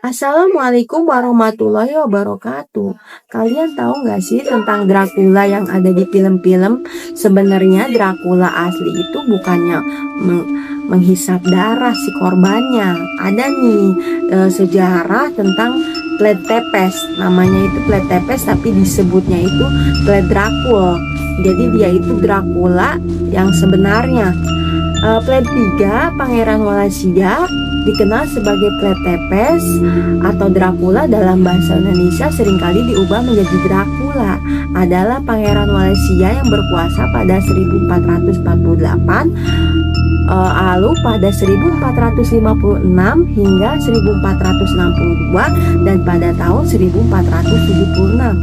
Assalamualaikum warahmatullahi wabarakatuh. Kalian tahu nggak sih tentang Dracula yang ada di film-film? Sebenarnya Dracula asli itu bukannya menghisap darah si korbannya. Ada nih sejarah tentang Vlad Tepes. Namanya itu Vlad Tepes tapi disebutnya itu Vlad Dracul. Jadi dia itu Dracula yang sebenarnya. Vlad III, Pangeran Wallachia, dikenal sebagai Vlad Tepes atau Dracula dalam bahasa Indonesia seringkali diubah menjadi Dracula. Adalah Pangeran Wallachia yang berkuasa pada 1448, lalu pada 1456 hingga 1462 dan pada tahun 1476.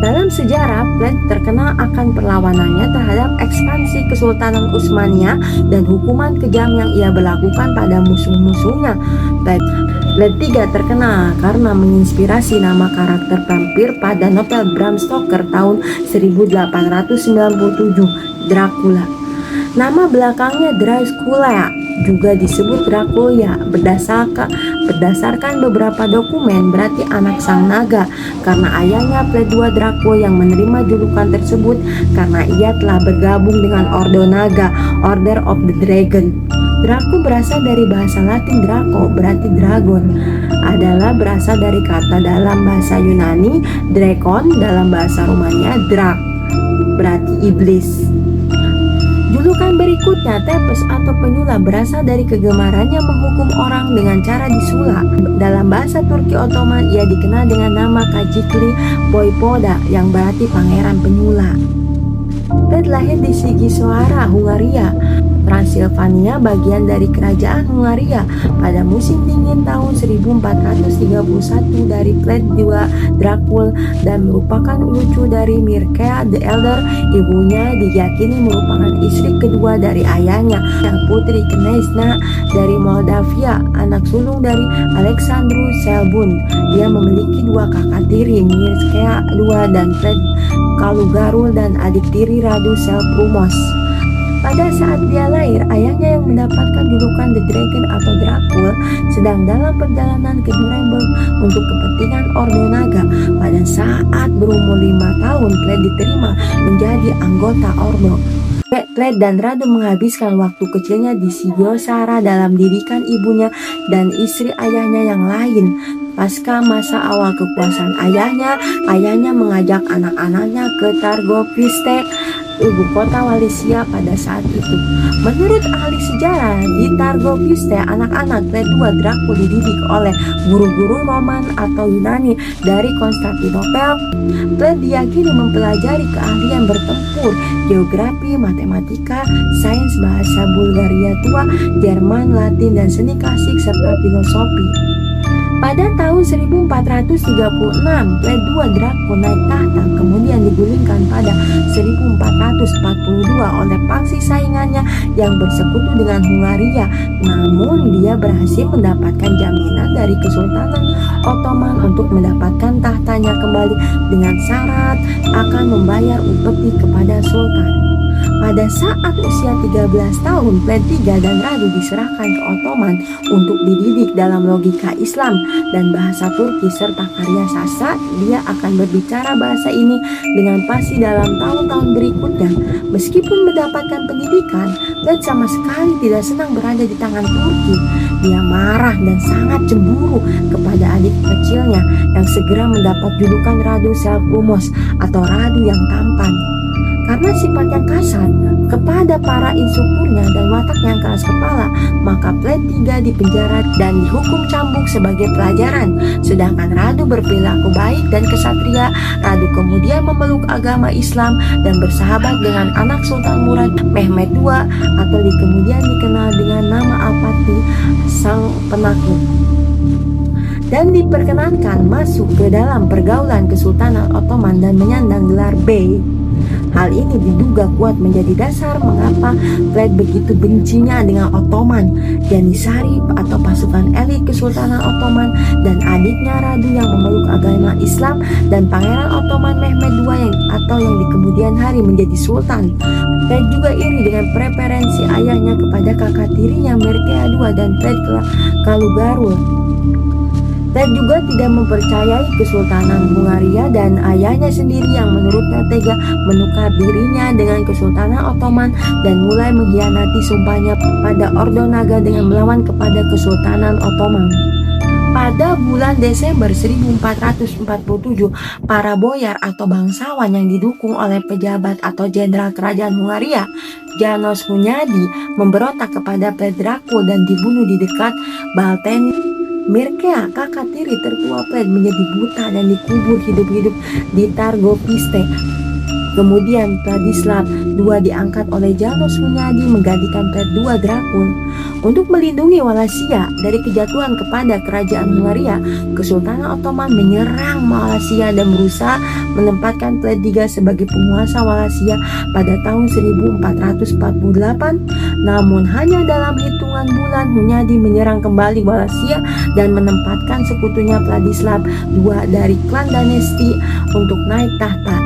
Dalam sejarah, Vlad terkenal akan perlawanannya terhadap ekspansi Kesultanan Utsmania dan hukuman kejam yang ia berlakukan pada musuh-musuhnya. Vlad III terkenal karena menginspirasi nama karakter vampir pada novel Bram Stoker tahun 1897, Dracula. Nama belakangnya Dracula juga disebut Dracula berdasarkan beberapa dokumen berarti anak sang naga, karena ayahnya Vlad II Dracul yang menerima julukan tersebut karena ia telah bergabung dengan Ordo Naga, Order of the Dragon. Dracul berasal dari bahasa Latin Draco, berarti dragon. Adalah berasal dari kata dalam bahasa Yunani Drakon, dalam bahasa Rumania Drak, berarti iblis. Julukan berikutnya, Tepes atau penyula, berasal dari kegemarannya menghukum orang dengan cara disula. Dalam bahasa Turki Ottoman, ia dikenal dengan nama Kajikli Boypoda yang berarti pangeran penyula. Vlad lahir di Sigisoara, Hungaria, Transilvania, bagian dari kerajaan Hungaria pada musim dingin tahun 1431 dari Vlad II Dracul dan merupakan cucu dari Mircea the Elder. Ibunya diyakini merupakan istri kedua dari ayahnya, yang putri Knežna dari Moldavia, anak sulung dari Alexandru Selbun. Dia memiliki dua kakak tiri, Mircea II dan Vlad Kalugarul, dan adik tiri Radu Selprumos. Pada saat dia lahir, ayahnya yang mendapatkan julukan The Dragon atau Dracul sedang dalam perjalanan ke Nuremberg untuk kepentingan Ordo Naga. Pada saat berumur 5 tahun, Vlad diterima menjadi anggota Ordo. Vlad dan Radu menghabiskan waktu kecilnya di Sigiosara dalam didikan ibunya dan istri ayahnya yang lain. Pasca masa awal kekuasaan ayahnya mengajak anak-anaknya ke Targoviste, ibu kota Wallachia pada saat itu. Menurut ahli sejarah, di Targoviste anak-anak Vlad II Dracul dididik oleh guru-guru Roman atau Yunani dari Konstantinopel. Vlad diyakini mempelajari keahlian bertempur, geografi, matematika, sains, bahasa Bulgaria tua, Jerman, Latin, dan seni klasik serta filosofi. Pada tahun 1436, Vlad II Dracul naik tahta, kemudian digulingkan pada 1442 oleh paksi saingannya yang bersekutu dengan Hungaria. Namun dia berhasil mendapatkan jaminan dari Kesultanan Ottoman untuk mendapatkan tahtanya kembali dengan syarat akan membayar upeti kepada Sultan. Pada saat usia 13 tahun, Vlad III dan Radu diserahkan ke Ottoman untuk dididik dalam logika Islam dan bahasa Turki serta karya sastra. Dia akan berbicara bahasa ini dengan fasih dalam tahun-tahun berikutnya. Meskipun mendapatkan pendidikan, Vlad sama sekali tidak senang berada di tangan Turki. Dia marah dan sangat cemburu kepada adik kecilnya yang segera mendapat julukan Radu Selprumos atau Radu yang tampan. Karena sifat yang kasar kepada para instrukturnya dan watak yang keras kepala, maka Vlad III dipenjara dan dihukum cambuk sebagai pelajaran. Sedangkan Radu berperilaku baik dan kesatria. Radu kemudian memeluk agama Islam dan bersahabat dengan anak Sultan Murad Mehmed II atau kemudian dikenal dengan nama Al-Fatih, Sang Penakluk, dan diperkenankan masuk ke dalam pergaulan Kesultanan Ottoman dan menyandang gelar Bey. Hal ini diduga kuat menjadi dasar mengapa Vlad begitu bencinya dengan Ottoman, Janissary atau pasukan elit Kesultanan Ottoman, dan adiknya Radu yang memeluk agama Islam, dan Pangeran Ottoman Mehmed II yang di kemudian hari menjadi Sultan. Vlad juga iri dengan preferensi ayahnya kepada kakak tirinya Mircea II dan Vlad Kalugarul. Ted juga tidak mempercayai Kesultanan Hungaria dan ayahnya sendiri yang menurutnya tega menukar dirinya dengan Kesultanan Ottoman dan mulai mengkhianati sumpahnya pada Ordo Naga dengan melawan kepada Kesultanan Ottoman. Pada bulan Desember 1447, para boyar atau bangsawan yang didukung oleh pejabat atau jenderal kerajaan Hungaria, János Hunyadi, memberontak kepada Predraco dan dibunuh di dekat Balteni. Mircea, kakak tiri tertua Pred, menjadi buta dan dikubur hidup-hidup di Targoviste. Kemudian Vladislav II diangkat oleh János Hunyadi menggantikan Pred II Dracul. Untuk melindungi Wallachia dari kejatuhan kepada kerajaan Hungaria, Kesultanan Ottoman menyerang Wallachia dan berusaha menempatkan Pred III sebagai penguasa Wallachia pada tahun 1448. Namun hanya dalam hitungan bulan Hunyadi menyerang kembali Wallachia dan menempatkan sekutunya Vladislav II dari klan Danesti untuk naik tahta.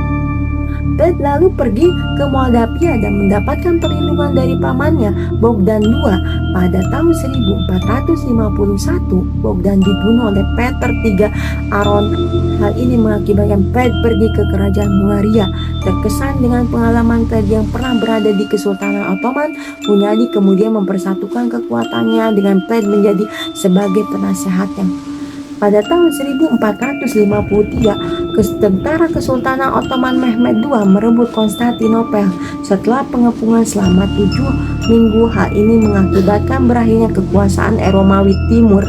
Pred lalu pergi ke Moldavia dan mendapatkan perlindungan dari pamannya Bogdan II. Pada tahun 1451, Bogdan dibunuh oleh Peter III Aron. Hal ini mengakibatkan Pred pergi ke kerajaan Hungaria. Terkesan dengan pengalaman Pred yang pernah berada di Kesultanan Ottoman, Hunyadi kemudian mempersatukan kekuatannya dengan Pred menjadi sebagai penasehatnya. Pada tahun 1453, tentara Kesultanan Ottoman Mehmed II merebut Konstantinopel setelah pengepungan selama 7 minggu. Hal ini mengakibatkan berakhirnya kekuasaan Romawi Timur.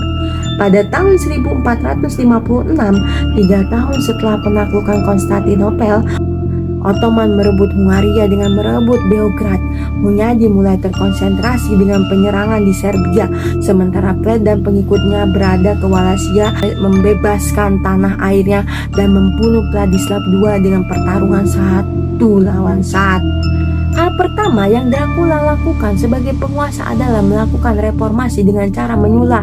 Pada tahun 1456, 3 tahun setelah penaklukan Konstantinopel, Ottoman merebut Hungaria dengan merebut Beograd. Hunyadi mulai terkonsentrasi dengan penyerangan di Serbia, sementara Pred dan pengikutnya berada ke Wallachia, membebaskan tanah airnya dan membunuh Vladislav II dengan pertarungan 1 lawan 1. Hal pertama yang Dracula lakukan sebagai penguasa adalah melakukan reformasi dengan cara menyulah.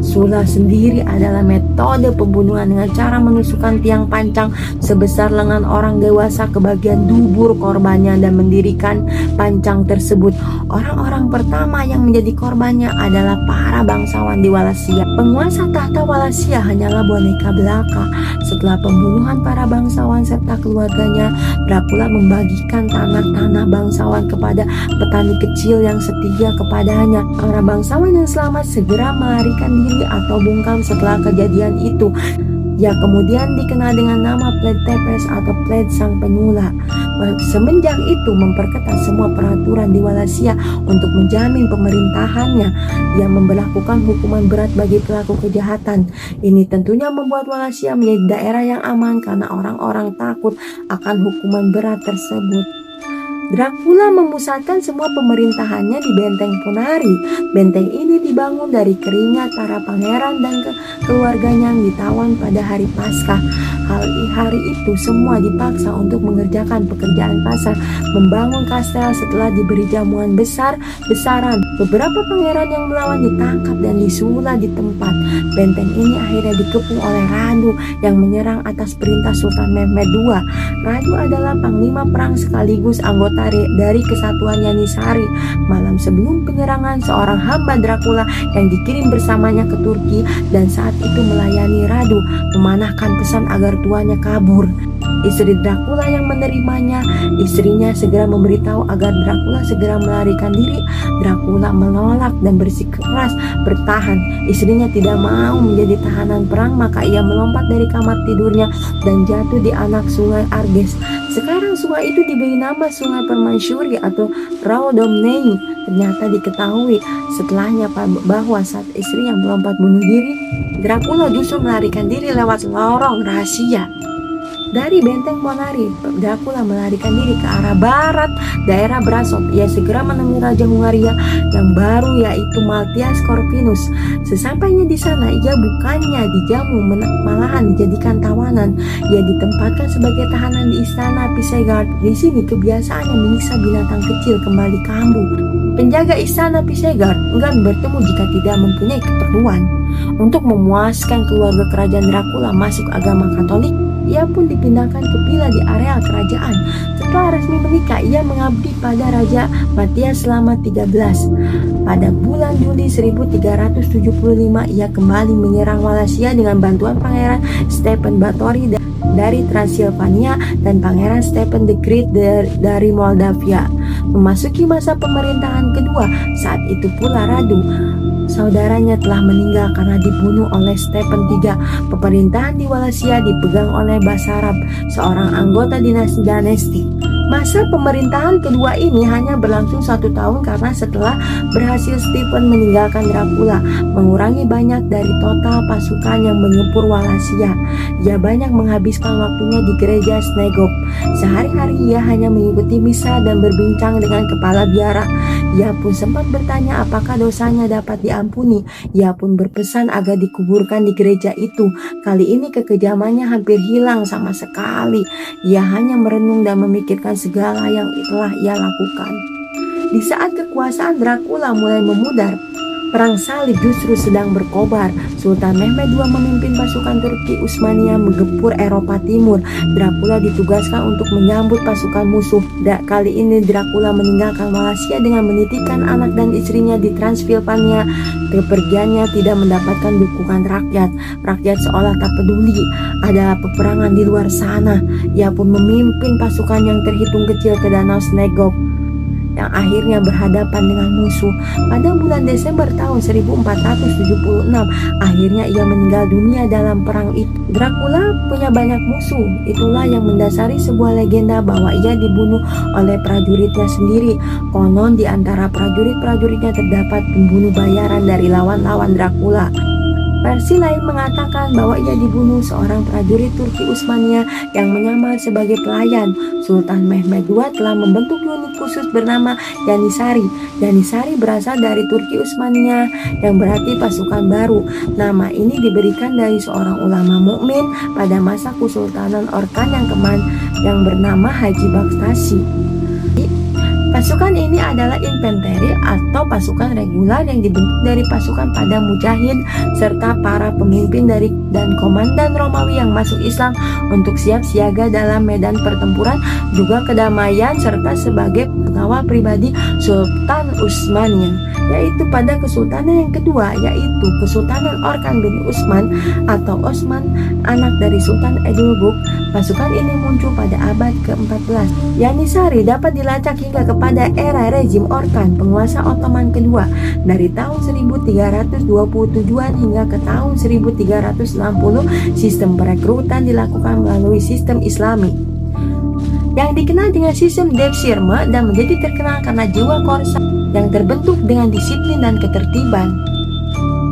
Sulah sendiri adalah metode pembunuhan dengan cara menusukkan tiang pancang sebesar lengan orang dewasa ke bagian dubur korbannya dan mendirikan pancang tersebut. Orang-orang pertama yang menjadi korbannya adalah para bangsawan di Wallachia. Penguasa tahta Wallachia hanyalah boneka belaka. Setelah pembunuhan para bangsawan serta keluarganya, Dracula membagikan tanah-tanah bangsawan kepada petani kecil yang setia kepadanya. Para bangsawan yang selamat segera melarikan diri atau bungkam setelah kejadian itu. Ia kemudian dikenal dengan nama Pred Tepes atau Pred Sang Penyulah. Semenjak itu memperketat semua peraturan di Wallachia untuk menjamin pemerintahannya. Ia memberlakukan hukuman berat bagi pelaku kejahatan. Ini tentunya membuat Wallachia menjadi daerah yang aman karena orang-orang takut akan hukuman berat tersebut. Dracula memusatkan semua pemerintahannya di Benteng Ponari. Benteng ini dibangun dari keringat para pangeran dan keluarganya yang ditawan pada hari Paskah. Hari itu semua dipaksa untuk mengerjakan pekerjaan pasar, membangun kastel setelah diberi jamuan besar-besaran. Beberapa pangeran yang melawan ditangkap dan disulah di tempat. Benteng ini akhirnya dikepung oleh Radu yang menyerang atas perintah Sultan Mehmed II. Radu adalah panglima perang sekaligus anggota dari kesatuan Yanisari. Malam sebelum penyerangan, seorang hamba Dracula yang dikirim bersamanya ke Turki dan saat itu melayani Radu memanahkan pesan agar tuannya kabur. Istri Dracula yang menerimanya, istrinya segera memberitahu agar Dracula segera melarikan diri. Dracula menolak dan bersikeras bertahan. Istrinya tidak mau menjadi tahanan perang, maka ia melompat dari kamar tidurnya dan jatuh di anak sungai Arges. Sekarang sungai itu diberi nama Sungai Permaisuri atau Raudomnei. Ternyata diketahui setelahnya bahwa saat istrinya melompat bunuh diri, Dracula justru melarikan diri lewat lorong rahasia. Dari Benteng Ponari, Dracula melarikan diri ke arah barat daerah Brasov. Ia segera menemui Raja Hungaria yang baru, yaitu Maltias Corvinus. Sesampainya di sana, ia bukannya dijamu, malahan dijadikan tawanan. Ia ditempatkan sebagai tahanan di istana Pisegard. Di sini kebiasaannya menyiksa binatang kecil kembali kambuh. Penjaga istana Pisegard enggan bertemu jika tidak mempunyai keperluan. Untuk memuaskan keluarga kerajaan Dracula masuk agama Katolik, ia pun dipindahkan ke villa di area kerajaan. Setelah resmi menikah, ia mengabdi pada Raja Matthias selama 13. Pada bulan Juli 1375, ia kembali menyerang Wallachia dengan bantuan Pangeran Stephen Batory dari Transilvania dan Pangeran Stephen the Great dari Moldavia. Memasuki masa pemerintahan kedua, saat itu pula Radu, saudaranya, telah meninggal karena dibunuh oleh Stephen III. Pemerintahan di Wallachia dipegang oleh Basarab, seorang anggota dinasti. Masa pemerintahan kedua ini hanya berlangsung 1 tahun karena setelah berhasil Stephen meninggalkan Dracula, mengurangi banyak dari total pasukan yang mengepur Wallachia. Ia banyak menghabiskan waktunya di gereja Snegov. Sehari-hari ia hanya mengikuti misa dan berbincang dengan kepala biara. Ia pun sempat bertanya apakah dosanya dapat diampuni. Ia pun berpesan agar dikuburkan di gereja itu. Kali ini kekejamannya hampir hilang sama sekali. Ia hanya merenung dan memikirkan segala yang telah ia lakukan. Di saat kekuasaan Dracula mulai memudar, perang salib justru sedang berkobar. Sultan Mehmed II memimpin pasukan Turki Utsmania menggempur Eropa Timur. Dracula ditugaskan untuk menyambut pasukan musuh. Kali ini Dracula meninggalkan Wallachia dengan menitipkan anak dan istrinya di Transilvania. Kepergiannya tidak mendapatkan dukungan rakyat. Rakyat seolah tak peduli ada peperangan di luar sana. Ia pun memimpin pasukan yang terhitung kecil ke Danau Snegov, yang akhirnya berhadapan dengan musuh. Pada bulan Desember tahun 1476, akhirnya ia meninggal dunia dalam perang itu. Dracula punya banyak musuh. Itulah yang mendasari sebuah legenda bahwa ia dibunuh oleh prajuritnya sendiri. Konon di antara prajurit-prajuritnya terdapat pembunuh bayaran dari lawan-lawan Dracula. Versi lain mengatakan bahwa ia dibunuh seorang prajurit Turki Utsmania yang menyamar sebagai pelayan. Sultan Mehmed II telah membentuk unit khusus bernama Janissary. Janissary berasal dari Turki Utsmania yang berarti pasukan baru. Nama ini diberikan dari seorang ulama mukmin pada masa Kesultanan Orkan yang bernama Haji Bakhtasi. Pasukan ini adalah infanteri atau pasukan reguler yang dibentuk dari pasukan pada mujahid serta para pemimpin dan komandan Romawi yang masuk Islam untuk siap siaga dalam medan pertempuran, juga kedamaian serta sebagai pengawal pribadi Sultan Utsmania, yaitu pada kesultanan yang kedua, yaitu Kesultanan Orkan bin Utsman atau Osman, anak dari Sultan Edilburg. Pasukan ini muncul pada abad ke-14. Janissary dapat dilacak hingga kepada era rezim Orkan, penguasa Ottoman kedua, dari tahun 1327-an hingga ke tahun 1360. Sistem perekrutan dilakukan melalui sistem Islami yang dikenal dengan sistem Devshirme dan menjadi terkenal karena jiwa korsa yang terbentuk dengan disiplin dan ketertiban.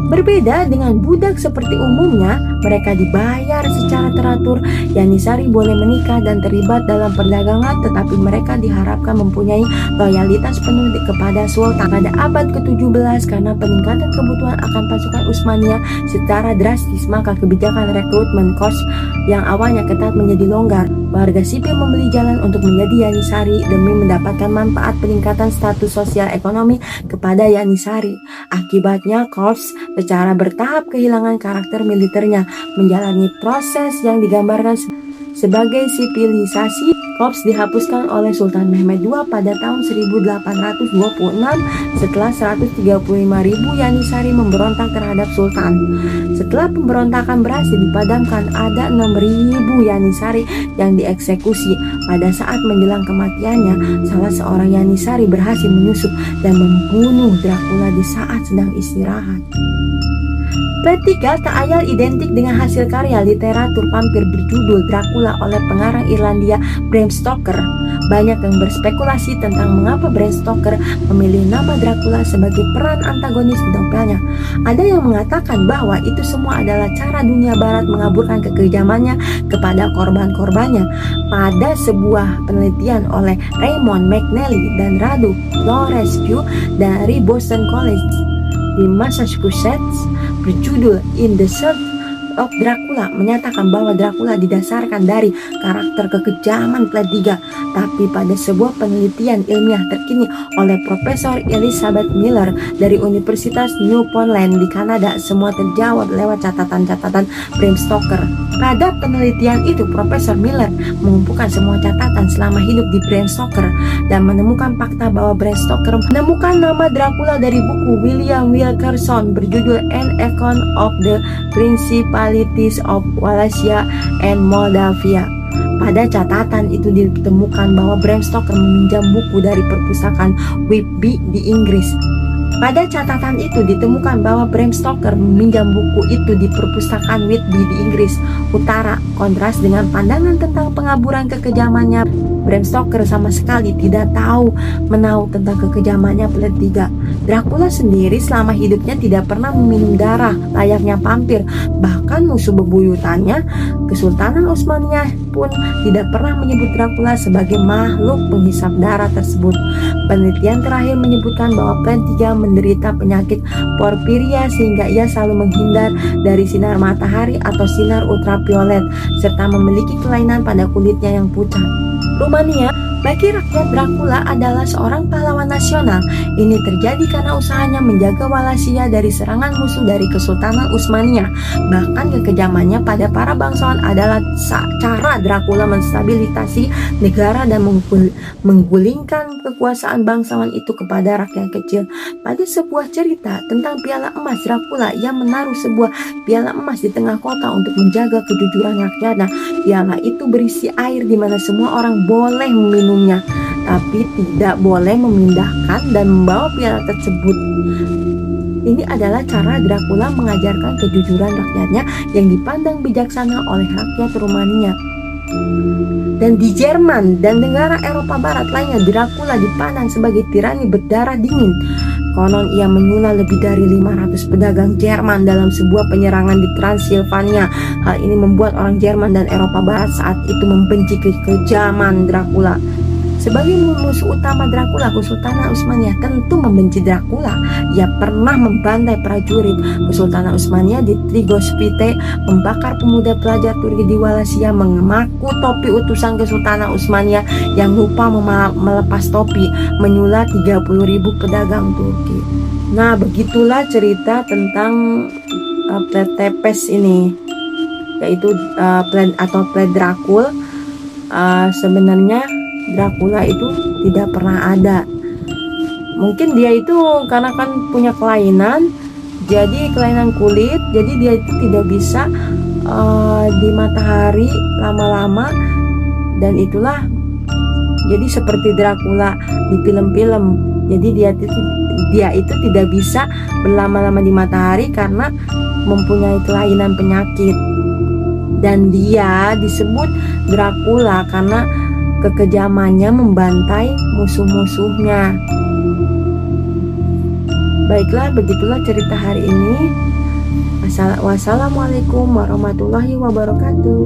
Berbeda dengan budak seperti umumnya, mereka dibayar secara teratur. Janissary boleh menikah dan terlibat dalam perdagangan, tetapi mereka diharapkan mempunyai loyalitas penuh kepada Sultan. Pada abad ke-17, karena peningkatan kebutuhan akan pasukan Utsmania secara drastis, maka kebijakan rekrutmen korps yang awalnya ketat menjadi longgar. Warga sipil membeli jalan untuk menjadi Janissary demi mendapatkan manfaat peningkatan status sosial ekonomi kepada Janissary. Akibatnya, korps secara bertahap kehilangan karakter militernya, menjalani proses yang digambarkan sebagai sipilisasi. Korps dihapuskan oleh Sultan Mehmed II pada tahun 1826 setelah 135.000 Janissary memberontak terhadap Sultan. Setelah pemberontakan berhasil dipadamkan, ada 6.000 Janissary yang dieksekusi. Pada saat menjelang kematiannya, salah seorang Janissary berhasil menyusup dan membunuh Dracula di saat sedang istirahat. Plot 3 tak ayal identik dengan hasil karya literatur vampir berjudul Dracula oleh pengarang Irlandia Bram Stoker. Banyak yang berspekulasi tentang mengapa Bram Stoker memilih nama Dracula sebagai peran antagonis di novelnya. Ada yang mengatakan bahwa itu semua adalah cara dunia barat mengaburkan kekejamannya kepada korban-korbannya. Pada sebuah penelitian oleh Raymond McNally dan Radu Lorescu dari Boston College di Massachusetts berjudul In the Search of Dracula menyatakan bahwa Dracula didasarkan dari karakter kekejaman Plat 3, tapi pada sebuah penelitian ilmiah terkini oleh Profesor Elizabeth Miller dari Universitas Newfoundland di Kanada, semua terjawab lewat catatan-catatan Bram Stoker. Pada penelitian itu, Profesor Miller mengumpulkan semua catatan selama hidup di Bram Stoker dan menemukan fakta bahwa Bram Stoker menemukan nama Dracula dari buku William Wilkerson berjudul An Account of the Principalities of Wallachia and Moldavia. Pada catatan itu ditemukan bahwa Bram Stoker meminjam buku dari perpustakaan Whitby di Inggris. Pada catatan itu ditemukan bahwa Bram Stoker meminjam buku itu di perpustakaan Whitby di Inggris Utara. Kontras dengan pandangan tentang pengaburan kekejamannya, Bram Stoker sama sekali tidak tahu menahu tentang kekejamannya Plat 3. Dracula sendiri selama hidupnya tidak pernah meminum darah layaknya vampir. Bahkan musuh bebuyutannya, Kesultanan Utsmaniyah pun tidak pernah menyebut Dracula sebagai makhluk penghisap darah tersebut. Penelitian terakhir menyebutkan bahwa Plat 3 menderita penyakit porfiria sehingga ia selalu menghindar dari sinar matahari atau sinar ultraviolet serta memiliki kelainan pada kulitnya yang pucat. Rumania, bagi rakyat Dracula adalah seorang pahlawan nasional. Ini terjadi karena usahanya menjaga Wallachia dari serangan musuh dari Kesultanan Utsmaniyah. Bahkan kekejamannya pada para bangsawan adalah cara Dracula menstabilisasi negara dan menggulingkan kekuasaan bangsawan itu kepada rakyat kecil. Pada sebuah cerita tentang piala emas Dracula, ia menaruh sebuah piala emas di tengah kota untuk menjaga kejujuran rakyatnya. Piala itu berisi air di mana semua orang boleh meminumnya, tapi tidak boleh memindahkan dan membawa piala tersebut. Ini adalah cara Dracula mengajarkan kejujuran rakyatnya yang dipandang bijaksana oleh rakyat Rumania. Dan di Jerman dan negara Eropa Barat lainnya, Dracula dipandang sebagai tirani berdarah dingin. Konon ia menyulah lebih dari 500 pedagang Jerman dalam sebuah penyerangan di Transilvania. Hal ini membuat orang Jerman dan Eropa Barat saat itu membenci kekejaman Dracula. Sebagai musuh utama Dracula, Kesultanan Utsmaniyah tentu membenci Dracula. Ia pernah membantai prajurit Kesultanan Utsmaniyah di Trigospite, membakar pemuda pelajar Turki di Wallachia, mengaku topi utusan Kesultanan Utsmaniyah yang lupa melepas topi, menyulah 30.000 pedagang Turki. Nah, begitulah cerita tentang Plat Tepes ini, yaitu Plat Dracul. Sebenarnya Dracula itu tidak pernah ada. Mungkin dia itu karena kan punya kelainan, jadi kelainan kulit, jadi dia itu tidak bisa di matahari lama-lama, dan itulah jadi seperti Dracula di film-film. Jadi dia itu tidak bisa berlama-lama di matahari karena mempunyai kelainan penyakit. Dan dia disebut Dracula karena kekejamannya membantai musuh-musuhnya. Baiklah, begitulah cerita hari ini. Wassalamualaikum warahmatullahi wabarakatuh.